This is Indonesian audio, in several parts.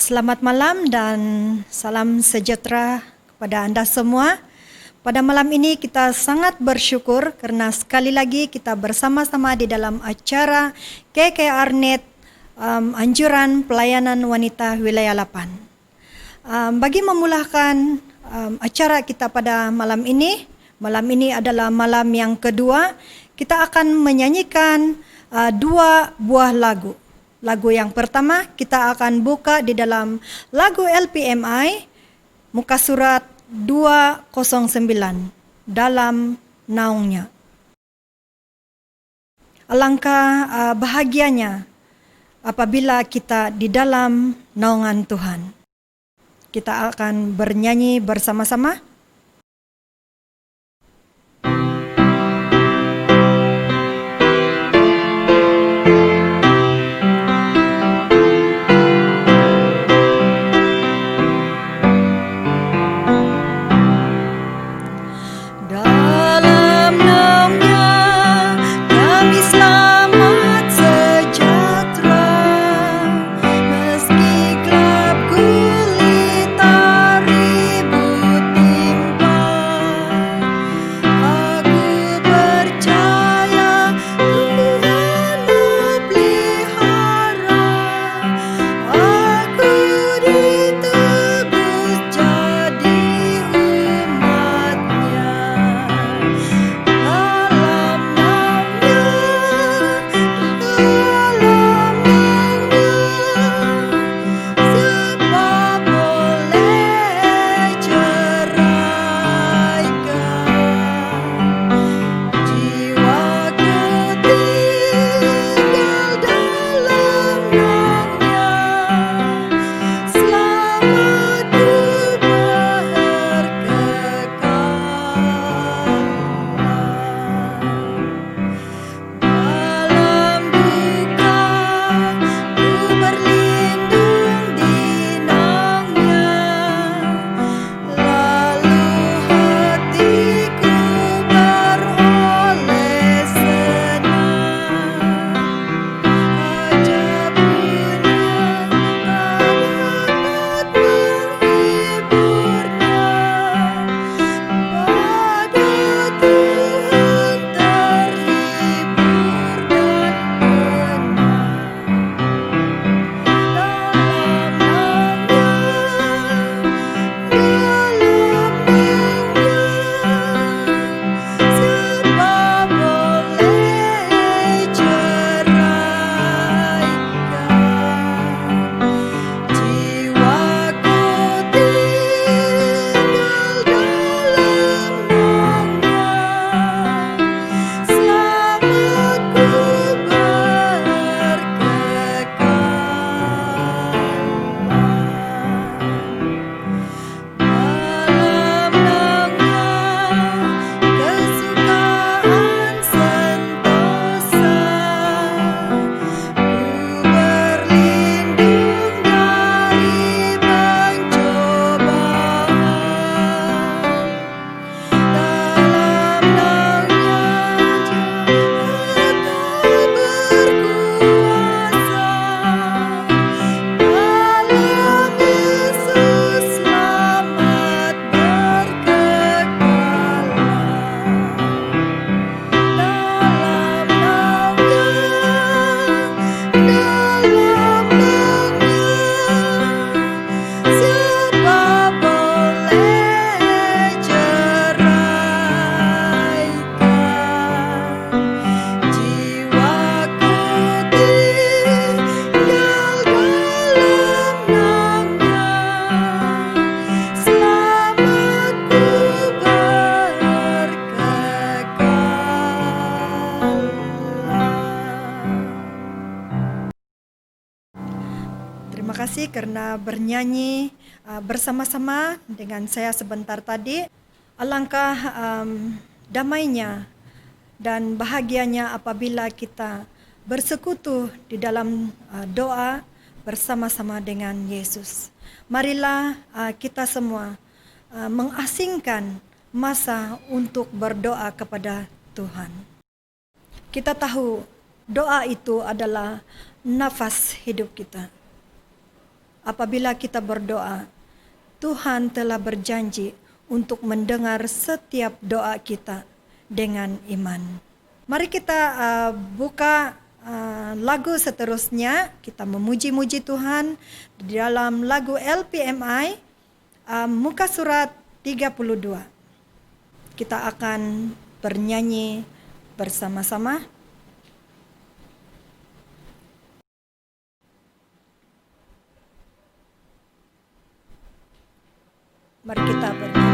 Selamat malam dan salam sejahtera kepada Anda semua. Pada malam ini kita sangat bersyukur karena sekali lagi kita bersama-sama di dalam acara KKR-Net Anjuran Pelayanan Wanita Wilayah 8. Bagi memulakan acara kita pada malam ini adalah malam yang kedua, kita akan menyanyikan dua buah lagu. Lagu yang pertama kita akan buka di dalam lagu LPMI muka surat 209 dalam naungnya. Alangkah bahagianya apabila kita di dalam naungan Tuhan. Kita akan bernyanyi bersama-sama. Terima kasih karena bernyanyi bersama-sama dengan saya sebentar tadi. Alangkah damainya dan bahagianya apabila kita bersekutu di dalam doa bersama-sama dengan Yesus. Marilah kita semua mengasingkan masa untuk berdoa kepada Tuhan. Kita tahu doa itu adalah nafas hidup kita. apabila kita berdoa, Tuhan telah berjanji untuk mendengar setiap doa kita dengan iman. Mari kita buka lagu seterusnya. Kita memuji-muji Tuhan di dalam lagu LPMI muka surat 32. Kita akan bernyanyi bersama-sama. Mari kita bernyanyi.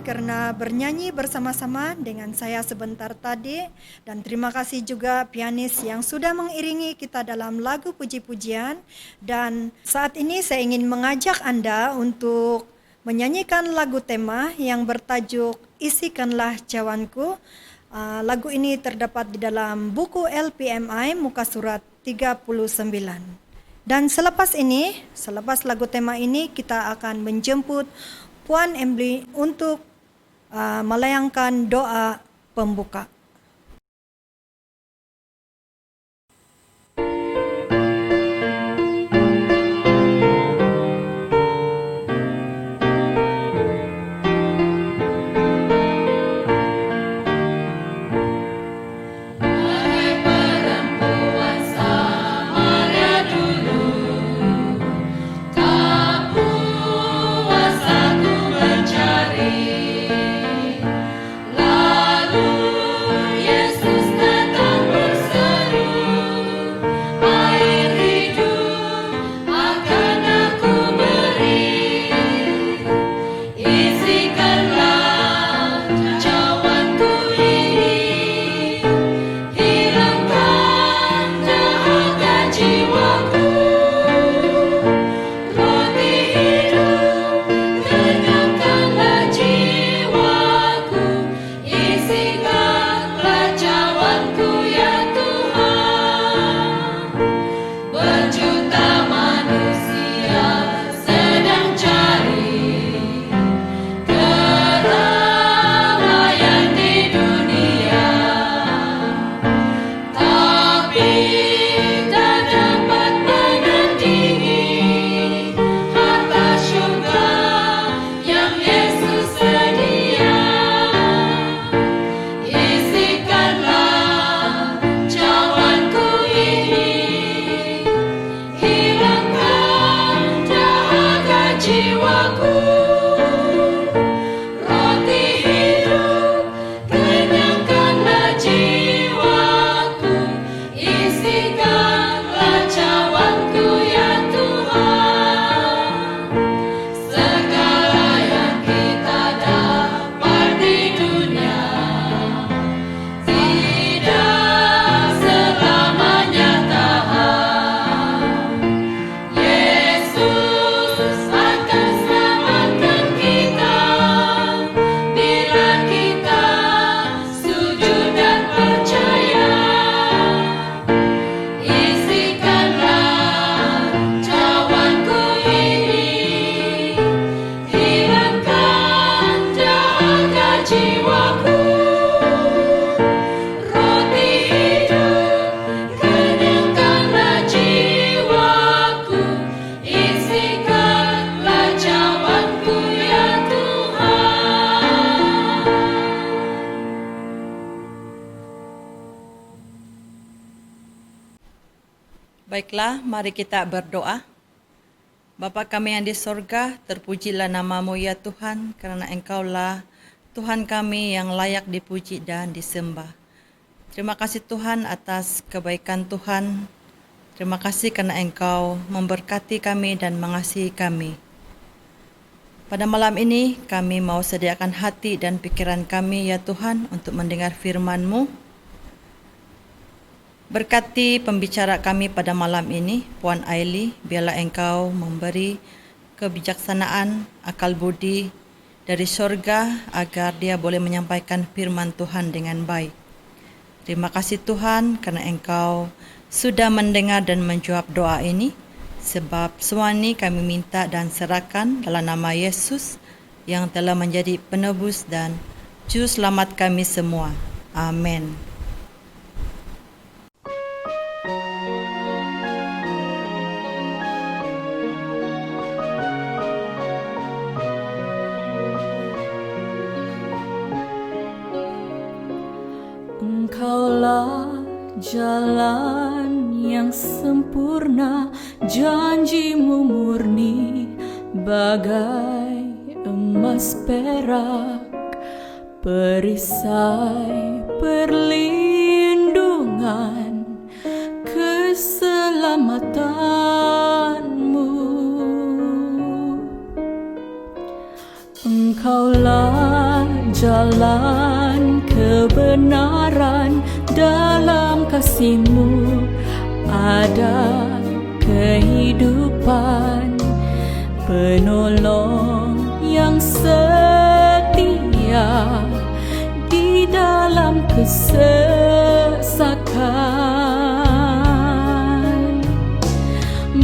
Karena bernyanyi bersama-sama dengan saya sebentar tadi, dan terima kasih juga pianis yang sudah mengiringi kita dalam lagu puji-pujian. Dan saat ini saya ingin mengajak Anda untuk menyanyikan lagu tema yang bertajuk Isikanlah Cawanku. Lagu ini terdapat di dalam buku LPMI muka surat 39. Dan selepas lagu tema ini, kita akan menjemput Puan Emily untuk melayangkan doa pembuka. Lalu Baiklah, mari kita berdoa. Bapa kami yang di sorga, terpujilah nama-Mu ya Tuhan, karena Engkaulah Tuhan kami yang layak dipuji dan disembah. Terima kasih Tuhan atas kebaikan Tuhan. Terima kasih karena Engkau memberkati kami dan mengasihi kami. Pada malam ini kami mau sediakan hati dan pikiran kami ya Tuhan untuk mendengar firman-Mu. Berkati pembicara kami pada malam ini, Puan Aili, biarlah Engkau memberi kebijaksanaan, akal budi dari sorga agar dia boleh menyampaikan firman Tuhan dengan baik. Terima kasih Tuhan karena Engkau sudah mendengar dan menjawab doa ini, sebab semua ini kami minta dan serahkan dalam nama Yesus yang telah menjadi penebus dan juru selamat kami semua. Amin. Engkaulah jalan yang sempurna, janji-Mu murni bagai emas perak, perisai perlindungan keselamatan-Mu. Engkaulah jalan kebenaran, dalam kasih-Mu ada kehidupan, penolong yang setia di dalam kesesakan.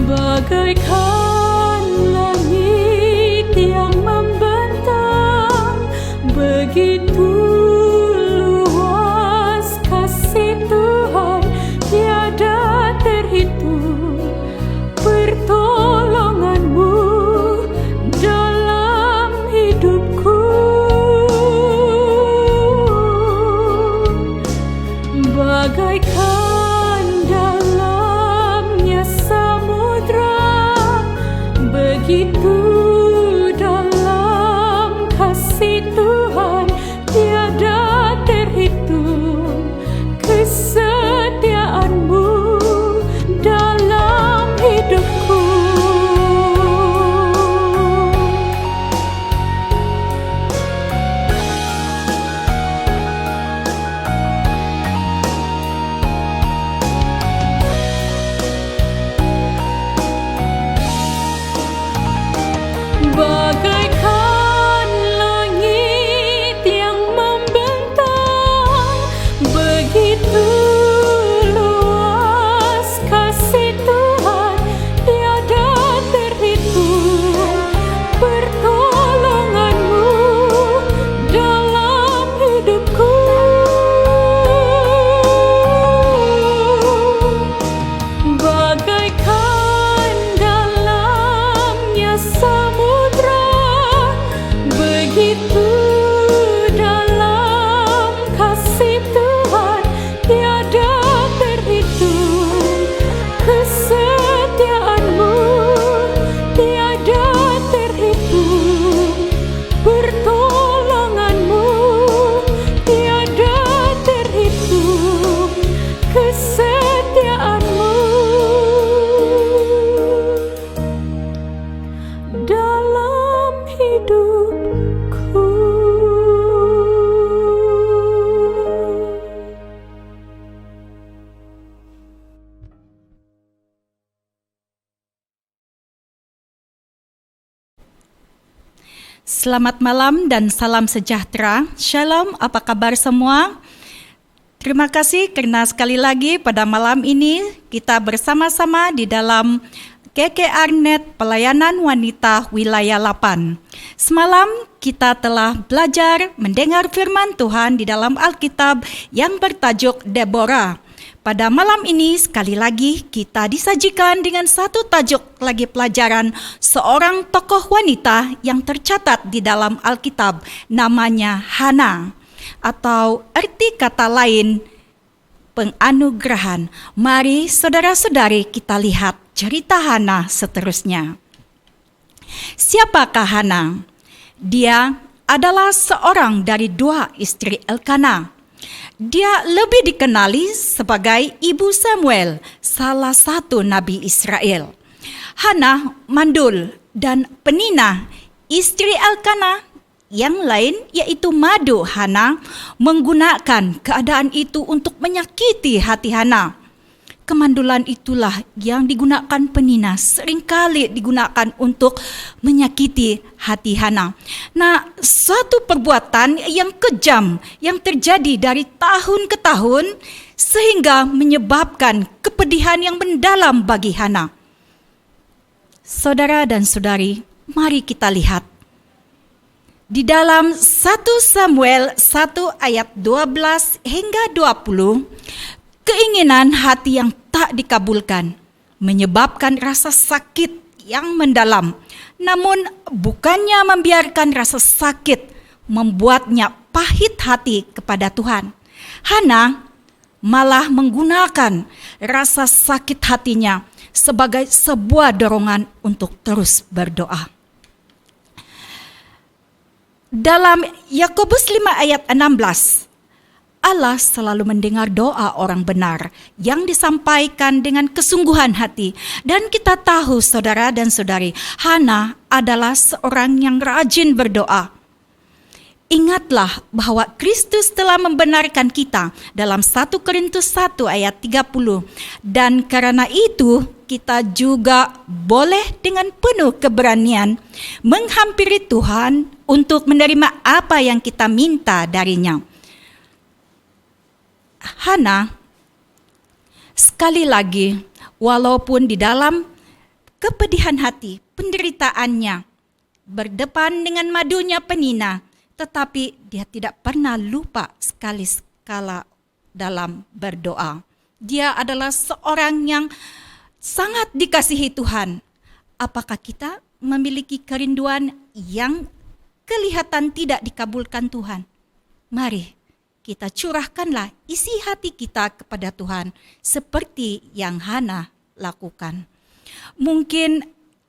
Bagaikan langit yang membentang, begitu luas kasih Tuhan, tiada terhitung pertolongan-Mu dalam hidupku. Bagaikan dalamnya samudra, begitu dalam kasih Tuhan, tiada terhitung kesetiaan-Mu dalam hidupku. Bagaikan langit yang membentang, begitu luas kasih Tuhan, tiada terhitung pertolongan-Mu dalam hidupku. Bagaikan dalamnya samudra, begitu dalam kasih Tuhan, tiada terhitung kesetiaan-Mu, tiada terhitung pertolongan-Mu, tiada terhitung kesetiaan-Mu dalam hidupku. Selamat malam dan salam sejahtera. Shalom, apa kabar semua? Terima kasih karena sekali lagi pada malam ini kita bersama-sama di dalam KKR-Net Pelayanan Wanita Wilayah 8. Semalam kita telah belajar mendengar firman Tuhan di dalam Alkitab yang bertajuk Deborah. Pada malam ini sekali lagi kita disajikan dengan satu tajuk lagi pelajaran seorang tokoh wanita yang tercatat di dalam Alkitab, namanya Hana, atau arti kata lain penganugerahan. Mari saudara-saudari kita lihat cerita Hana seterusnya. Siapakah Hana? Dia adalah seorang dari 2 istri Elkana. Dia lebih dikenali sebagai Ibu Samuel, salah satu nabi Israel. Hana mandul dan Penina, istri Elkana yang lain yaitu Madu Hana, menggunakan keadaan itu untuk menyakiti hati Hana. Kemandulan itulah yang digunakan Penina, seringkali digunakan untuk menyakiti hati Hana. Nah, suatu perbuatan yang kejam yang terjadi dari tahun ke tahun sehingga menyebabkan kepedihan yang mendalam bagi Hana. Saudara dan saudari, mari kita lihat. Di dalam 1 Samuel 1 ayat 12 hingga 20, keinginan hati yang tak dikabulkan menyebabkan rasa sakit yang mendalam. Namun bukannya membiarkan rasa sakit membuatnya pahit hati kepada Tuhan. Hana malah menggunakan rasa sakit hatinya sebagai sebuah dorongan untuk terus berdoa. Dalam Yakobus 5 ayat 16, Allah selalu mendengar doa orang benar yang disampaikan dengan kesungguhan hati. Dan kita tahu saudara dan saudari, Hana adalah seorang yang rajin berdoa. Ingatlah bahwa Kristus telah membenarkan kita dalam 1 Korintus 1 ayat 30. Dan karena itu kita juga boleh dengan penuh keberanian menghampiri Tuhan untuk menerima apa yang kita minta darinya. Hana, sekali lagi, walaupun di dalam kepedihan hati, penderitaannya, berdepan dengan madunya Penina, tetapi dia tidak pernah lupa sekali-sekala dalam berdoa. Dia adalah seorang yang sangat dikasihi Tuhan. Apakah kita memiliki kerinduan yang kelihatan tidak dikabulkan Tuhan? Mari kita curahkanlah isi hati kita kepada Tuhan seperti yang Hana lakukan. Mungkin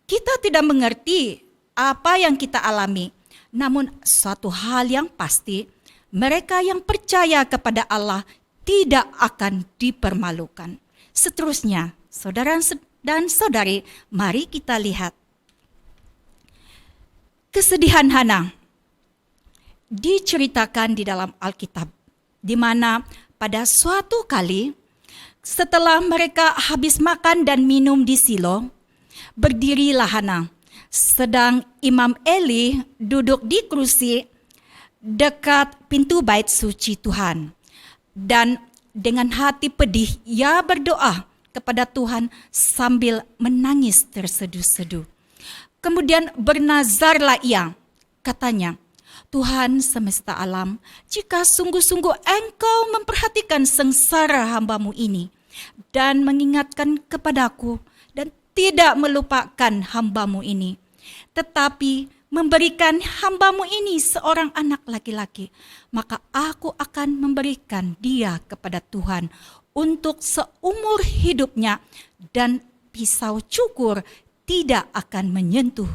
kita tidak mengerti apa yang kita alami, namun suatu hal yang pasti, mereka yang percaya kepada Allah tidak akan dipermalukan. Seterusnya, saudara dan saudari, mari kita lihat kesedihan Hana diceritakan di dalam Alkitab, di mana pada suatu kali setelah mereka habis makan dan minum di Silo, berdirilah Hana, sedang Imam Eli duduk di kursi dekat pintu bait suci Tuhan. Dan dengan hati pedih ia berdoa kepada Tuhan sambil menangis terseduh-seduh. Kemudian bernazarlah ia, katanya, Tuhan semesta alam, jika sungguh-sungguh Engkau memperhatikan sengsara hamba-Mu ini dan mengingatkan kepadaku dan tidak melupakan hamba-Mu ini, tetapi memberikan hamba-Mu ini seorang anak laki-laki, maka aku akan memberikan dia kepada Tuhan untuk seumur hidupnya dan pisau cukur tidak akan menyentuh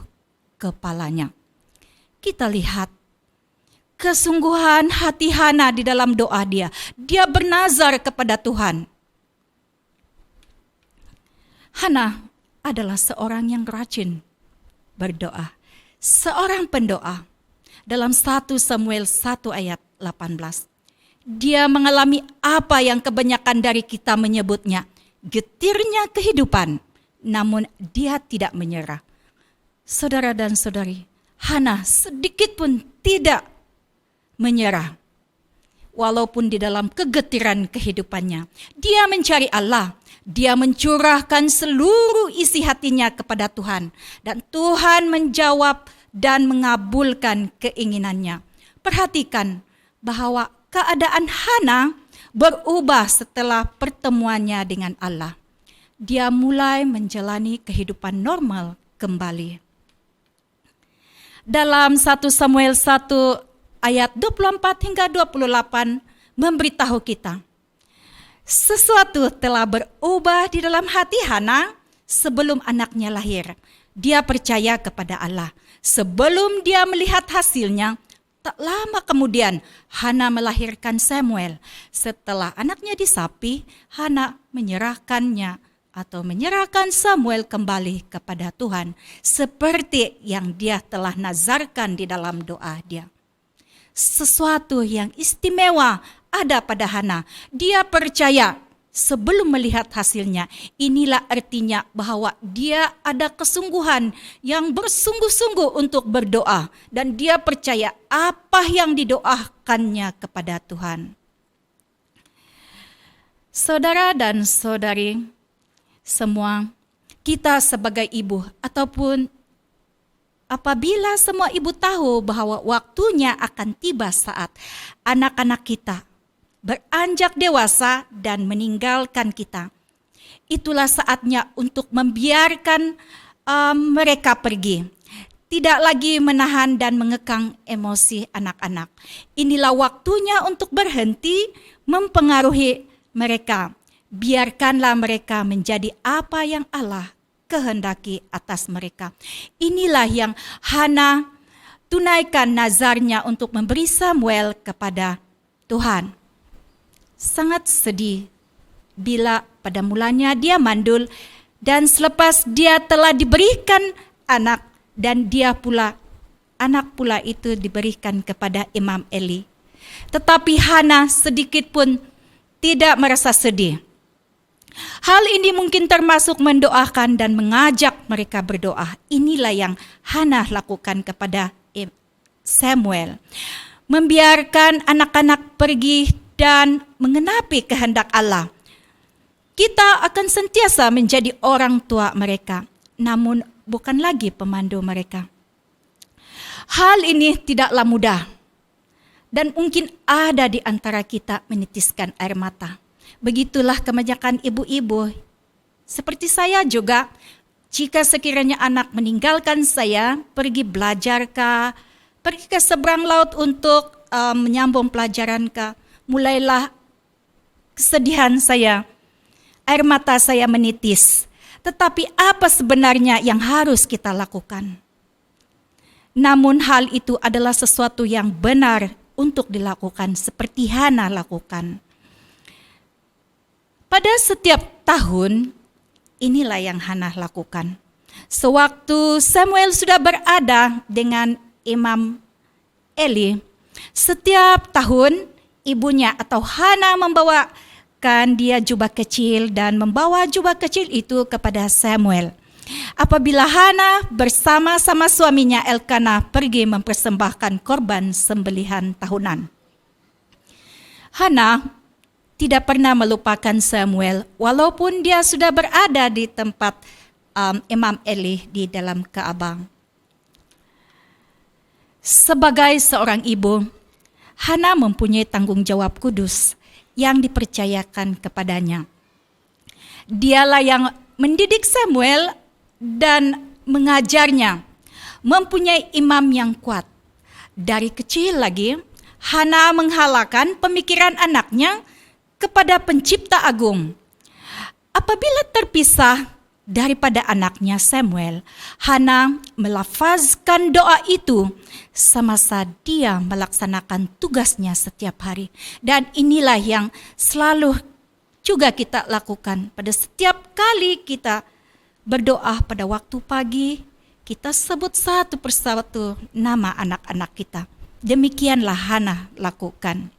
kepalanya. Kita lihat kesungguhan hati Hana di dalam doa dia. Dia bernazar kepada Tuhan. Hana adalah seorang yang rajin berdoa. Seorang pendoa. Dalam 1 Samuel 1 ayat 18. Dia mengalami apa yang kebanyakan dari kita menyebutnya getirnya kehidupan. Namun dia tidak menyerah. Saudara dan saudari, Hana sedikit pun tidak menyerah. Walaupun di dalam kegetiran kehidupannya, dia mencari Allah. Dia mencurahkan seluruh isi hatinya kepada Tuhan. Dan Tuhan menjawab dan mengabulkan keinginannya. Perhatikan bahwa keadaan Hana berubah setelah pertemuannya dengan Allah. Dia mulai menjalani kehidupan normal kembali. Dalam 1 Samuel 1 ayat 24 hingga 28 memberitahu kita, Sesuatu telah berubah di dalam hati Hana sebelum anaknya lahir. Dia percaya kepada Allah. Sebelum dia melihat hasilnya, tak lama kemudian Hana melahirkan Samuel. Setelah anaknya disapi, Hana menyerahkan Samuel kembali kepada Tuhan, seperti yang dia telah nazarkan di dalam doa dia. Sesuatu yang istimewa ada pada Hana. Dia percaya sebelum melihat hasilnya. Inilah artinya bahwa dia ada kesungguhan yang bersungguh-sungguh untuk berdoa. Dan dia percaya apa yang didoakannya kepada Tuhan. Saudara dan saudari semua, kita sebagai ibu ataupun apabila semua ibu tahu bahwa waktunya akan tiba saat anak-anak kita beranjak dewasa dan meninggalkan kita, itulah saatnya untuk membiarkan mereka pergi. Tidak lagi menahan dan mengekang emosi anak-anak. Inilah waktunya untuk berhenti mempengaruhi mereka. Biarkanlah mereka menjadi apa yang Allah kehendaki atas mereka. Inilah yang Hana tunaikan nazarnya untuk memberi Samuel kepada Tuhan. Sangat sedih bila pada mulanya dia mandul dan selepas dia telah diberikan anak dan anak pula itu diberikan kepada Imam Eli. Tetapi Hana sedikit pun tidak merasa sedih. Hal ini mungkin termasuk mendoakan dan mengajak mereka berdoa. Inilah yang Hana lakukan kepada Samuel. Membiarkan anak-anak pergi dan mengenapi kehendak Allah. Kita akan sentiasa menjadi orang tua mereka, namun bukan lagi pemandu mereka. Hal ini tidaklah mudah. Dan mungkin ada di antara kita menitiskan air mata. Begitulah kebanyakan ibu-ibu. Seperti saya juga, jika sekiranya anak meninggalkan saya, pergi belajar kah, pergi ke seberang laut untuk menyambung pelajaran kah, mulailah kesedihan saya, air mata saya menitis. Tetapi apa sebenarnya yang harus kita lakukan? Namun hal itu adalah sesuatu yang benar untuk dilakukan seperti Hana lakukan. Pada setiap tahun, inilah yang Hana lakukan. Sewaktu Samuel sudah berada dengan Imam Eli, setiap tahun ibunya atau Hana membawakan dia jubah kecil dan membawa jubah kecil itu kepada Samuel. Apabila Hana bersama-sama suaminya Elkana pergi mempersembahkan korban sembelihan tahunan. Hana tidak pernah melupakan Samuel walaupun dia sudah berada di tempat Imam Eli di dalam Ka'bah. Sebagai seorang ibu, Hana mempunyai tanggung jawab kudus yang dipercayakan kepadanya. Dialah yang mendidik Samuel dan mengajarnya, mempunyai imam yang kuat. Dari kecil lagi, Hana menghalakan pemikiran anaknya kepada Pencipta Agung. Apabila terpisah daripada anaknya Samuel, Hana melafazkan doa itu semasa dia melaksanakan tugasnya setiap hari. Dan inilah yang selalu juga kita lakukan pada setiap kali kita berdoa pada waktu pagi, kita sebut satu persatu nama anak-anak kita. Demikianlah Hana lakukan.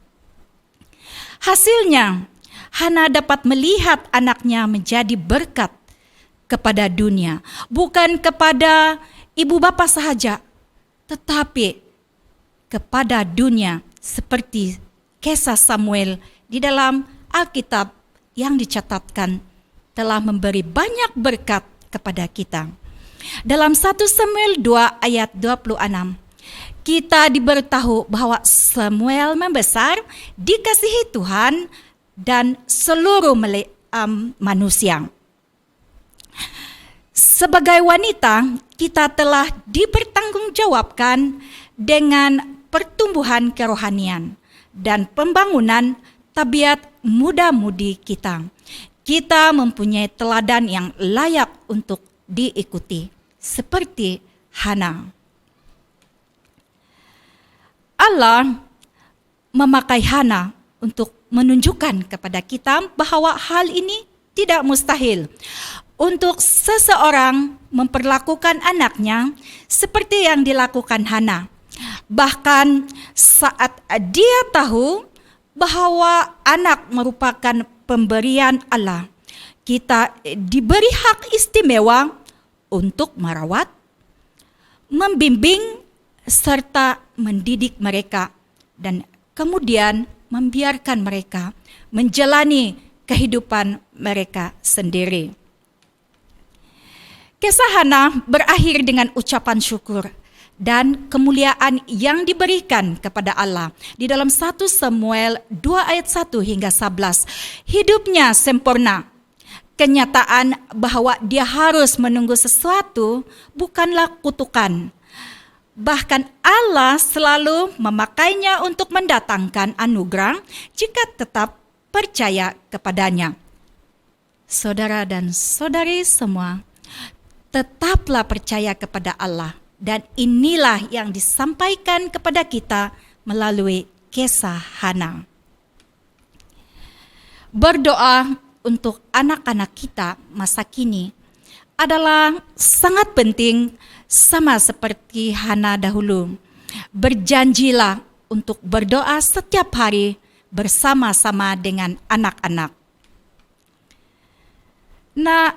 Hasilnya, Hana dapat melihat anaknya menjadi berkat kepada dunia. Bukan kepada ibu bapa sahaja, tetapi kepada dunia seperti kisah Samuel di dalam Alkitab yang dicatatkan telah memberi banyak berkat kepada kita. Dalam 1 Samuel 2 ayat 26, kita diberitahu bahwa Samuel membesar, dikasihi Tuhan dan seluruh manusia. Sebagai wanita, kita telah dipertanggungjawabkan dengan pertumbuhan kerohanian dan pembangunan tabiat muda-mudi kita. Kita mempunyai teladan yang layak untuk diikuti, seperti Hana. Allah memakai Hana untuk menunjukkan kepada kita bahwa hal ini tidak mustahil untuk seseorang memperlakukan anaknya seperti yang dilakukan Hana. Bahkan saat dia tahu bahwa anak merupakan pemberian Allah, kita diberi hak istimewa untuk merawat, membimbing, serta mendidik mereka, dan kemudian membiarkan mereka menjalani kehidupan mereka sendiri. Kisah Hana berakhir dengan ucapan syukur dan kemuliaan yang diberikan kepada Allah. Di dalam 1 Samuel 2 ayat 1 hingga 11, hidupnya sempurna. Kenyataan bahwa dia harus menunggu sesuatu bukanlah kutukan. Bahkan Allah selalu memakainya untuk mendatangkan anugerah jika tetap percaya kepadanya. Saudara dan saudari semua, tetaplah percaya kepada Allah. Dan inilah yang disampaikan kepada kita melalui kisah Hana. Berdoa untuk anak-anak kita masa kini adalah sangat penting, sama seperti Hana dahulu. Berjanjilah untuk berdoa setiap hari bersama-sama dengan anak-anak. Nah,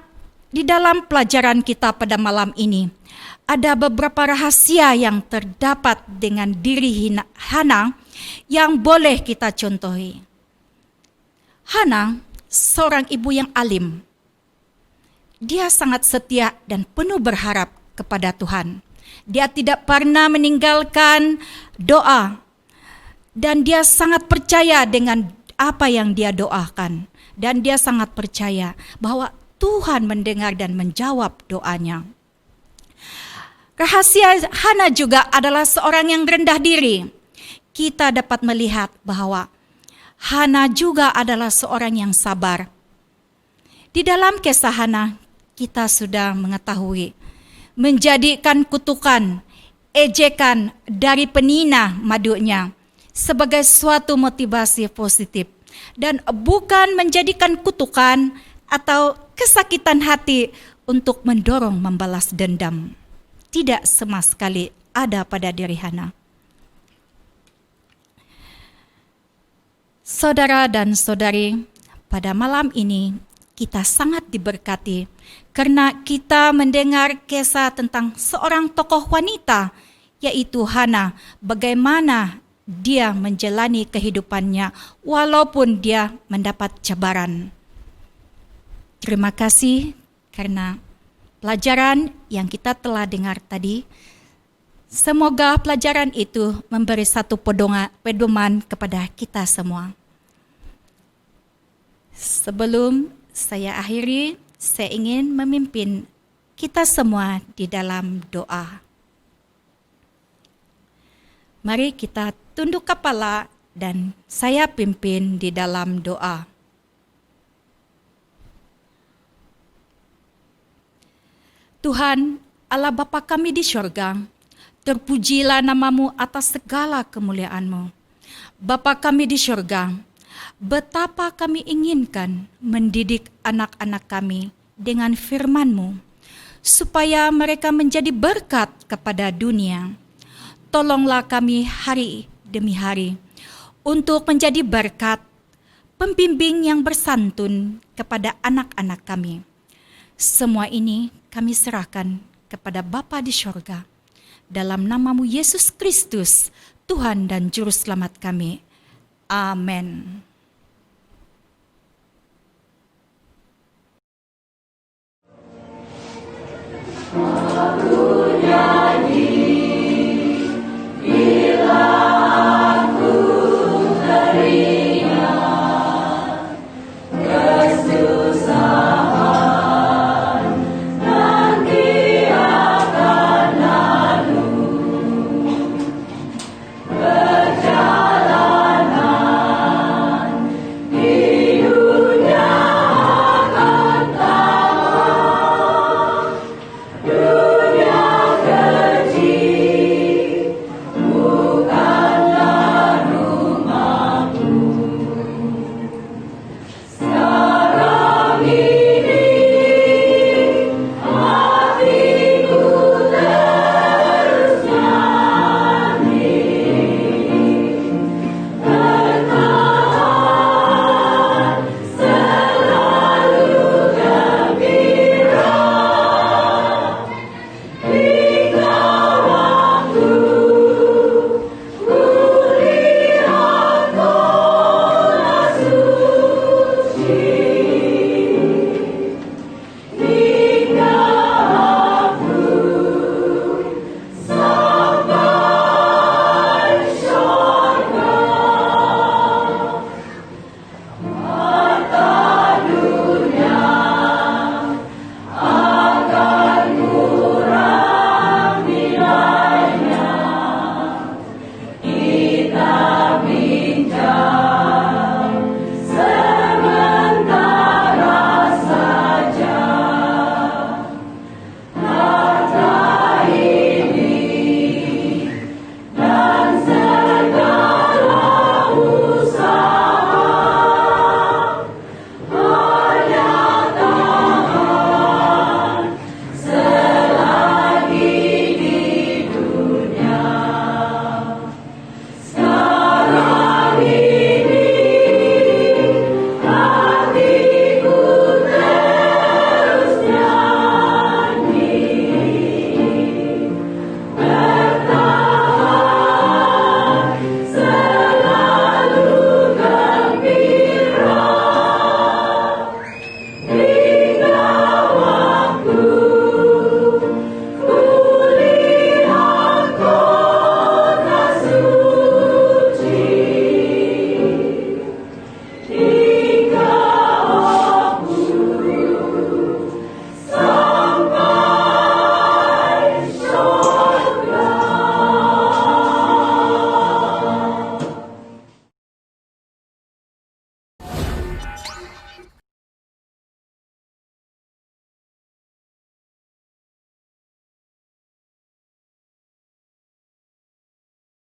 di dalam pelajaran kita pada malam ini, ada beberapa rahasia yang terdapat dengan diri Hana yang boleh kita contohi. Hana seorang ibu yang alim. Dia sangat setia dan penuh berharap kepada Tuhan. Dia tidak pernah meninggalkan doa. Dan dia sangat percaya dengan apa yang dia doakan. Dan dia sangat percaya bahwa Tuhan mendengar dan menjawab doanya. Rahasia Hana juga adalah seorang yang rendah diri. Kita dapat melihat bahwa Hana juga adalah seorang yang sabar. Di dalam kisah Hana, kita sudah mengetahui menjadikan kutukan, ejekan dari penina madunya sebagai suatu motivasi positif dan bukan menjadikan kutukan atau kesakitan hati untuk mendorong membalas dendam. Tidak sama sekali ada pada diri Hana. Saudara dan saudari, pada malam ini kita sangat diberkati karena kita mendengar kisah tentang seorang tokoh wanita, yaitu Hana, bagaimana dia menjalani kehidupannya walaupun dia mendapat cabaran. Terima kasih karena pelajaran yang kita telah dengar tadi. Semoga pelajaran itu memberi satu pedoman kepada kita semua. Sebelum saya akhiri, saya ingin memimpin kita semua di dalam doa. Mari kita tunduk kepala dan saya pimpin di dalam doa. Tuhan, Allah Bapa kami di syurga, terpujilah nama-Mu atas segala kemuliaan-Mu. Bapa kami di syurga, betapa kami inginkan mendidik anak-anak kami dengan firman-Mu, supaya mereka menjadi berkat kepada dunia. Tolonglah kami hari demi hari untuk menjadi berkat, pembimbing yang bersantun kepada anak-anak kami. Semua ini kami serahkan kepada Bapa di syurga. Dalam nama-Mu Yesus Kristus, Tuhan dan Juru Selamat kami. Amin.